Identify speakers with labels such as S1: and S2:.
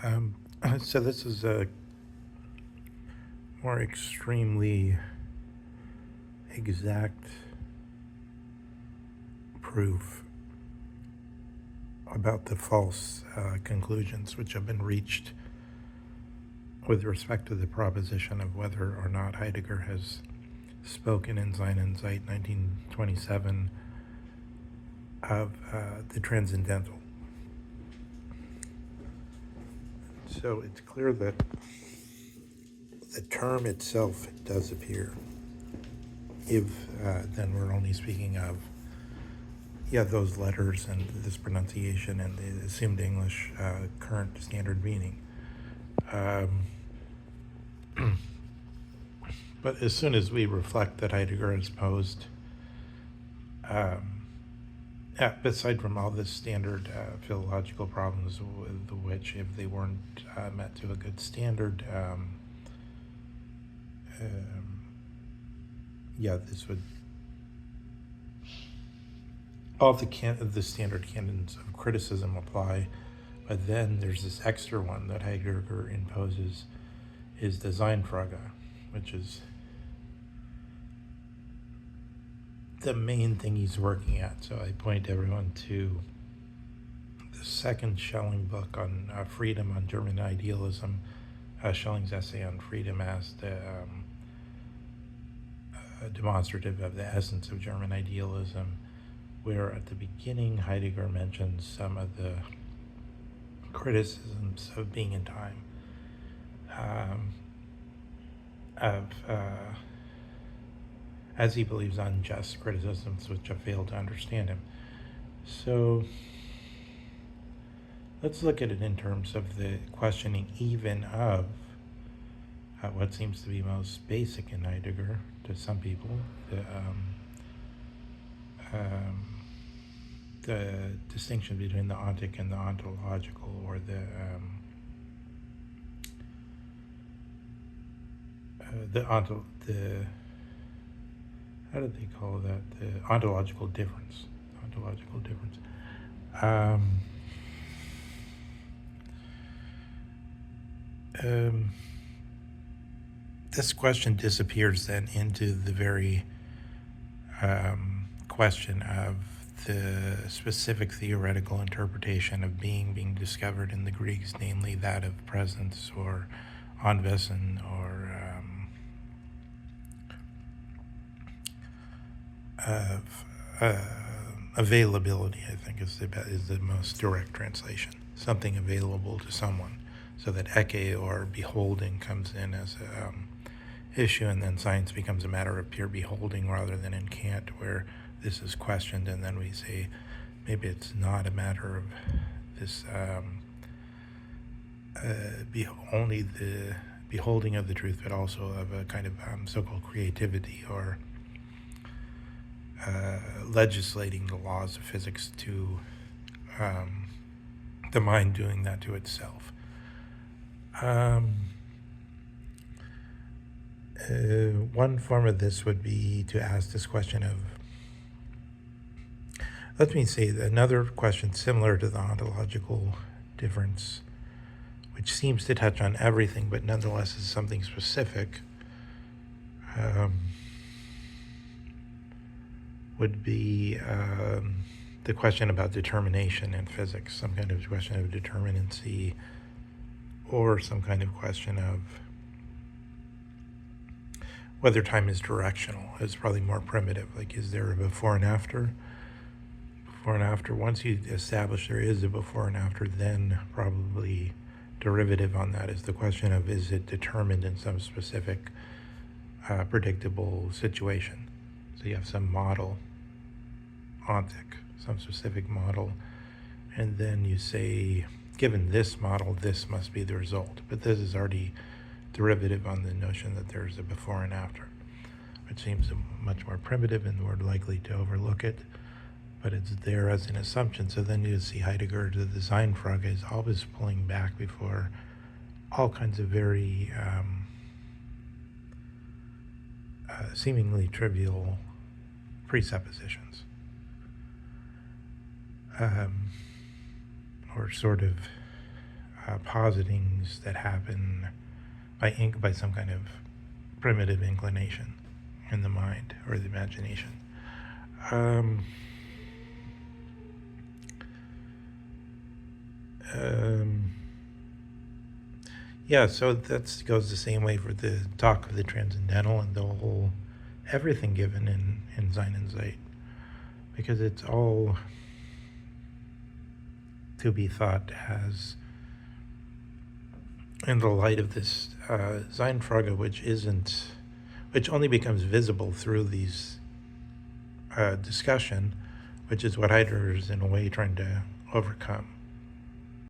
S1: Um, so this is a more extremely exact proof about the false conclusions which have been reached with respect to the proposition of whether or not Heidegger has spoken in Sein und Zeit 1927 of the transcendental. So it's clear that the term itself does appear. If then we're only speaking of those letters and this pronunciation and the assumed English current standard meaning. But as soon as we reflect that Heidegger has posed, aside from all the standard philological problems with which, if they weren't met to a good standard, this would all of the standard canons of criticism apply, but then there's this extra one that Heidegger imposes, is the Seinfrage, which is the main thing he's working at. So I point everyone to the second Schelling book on freedom, on German idealism, Schelling's essay on freedom as the demonstrative of the essence of German idealism, where at the beginning Heidegger mentions some of the criticisms of being in time, as he believes, unjust criticisms which have failed to understand him. So let's look at it in terms of the questioning even of what seems to be most basic in Heidegger to some people, the distinction between the ontic and the ontological, or how did they call that? The ontological difference. Ontological difference. This question disappears then into the very question of the specific theoretical interpretation of being discovered in the Greeks, namely that of presence or anwesen or of availability, I think is the most direct translation. Something available to someone, so that ecce or beholding comes in as a issue, and then science becomes a matter of pure beholding rather than in Kant, where this is questioned, and then we say maybe it's not a matter of this only the beholding of the truth, but also of a kind of so-called creativity, or legislating the laws of physics to the mind doing that to itself. One form of this would be to ask this question of, let me say another question similar to the ontological difference, which seems to touch on everything, but nonetheless is something specific, would be the question about determination in physics, some kind of question of determinacy, or some kind of question of whether time is directional. It's probably more primitive, like is there a before and after? Before and after, once you establish there is a before and after, then probably derivative on that is the question of, is it determined in some specific predictable situation? So you have some model, ontic, some specific model, and then you say, given this model, this must be the result. But this is already derivative on the notion that there's a before and after, which seems much more primitive, and we're likely to overlook it, but it's there as an assumption. So then you see Heidegger, the Seinfrage, is always pulling back before all kinds of very seemingly trivial presuppositions, or sort of positings that happen by some kind of primitive inclination in the mind or the imagination. Um, um, yeah, so that goes the same way for the talk of the transcendental and the whole everything given in Sein and Zeit, because it's all to be thought as in the light of this Seinfrage, which only becomes visible through these discussion, which is what Heidegger is in a way trying to overcome.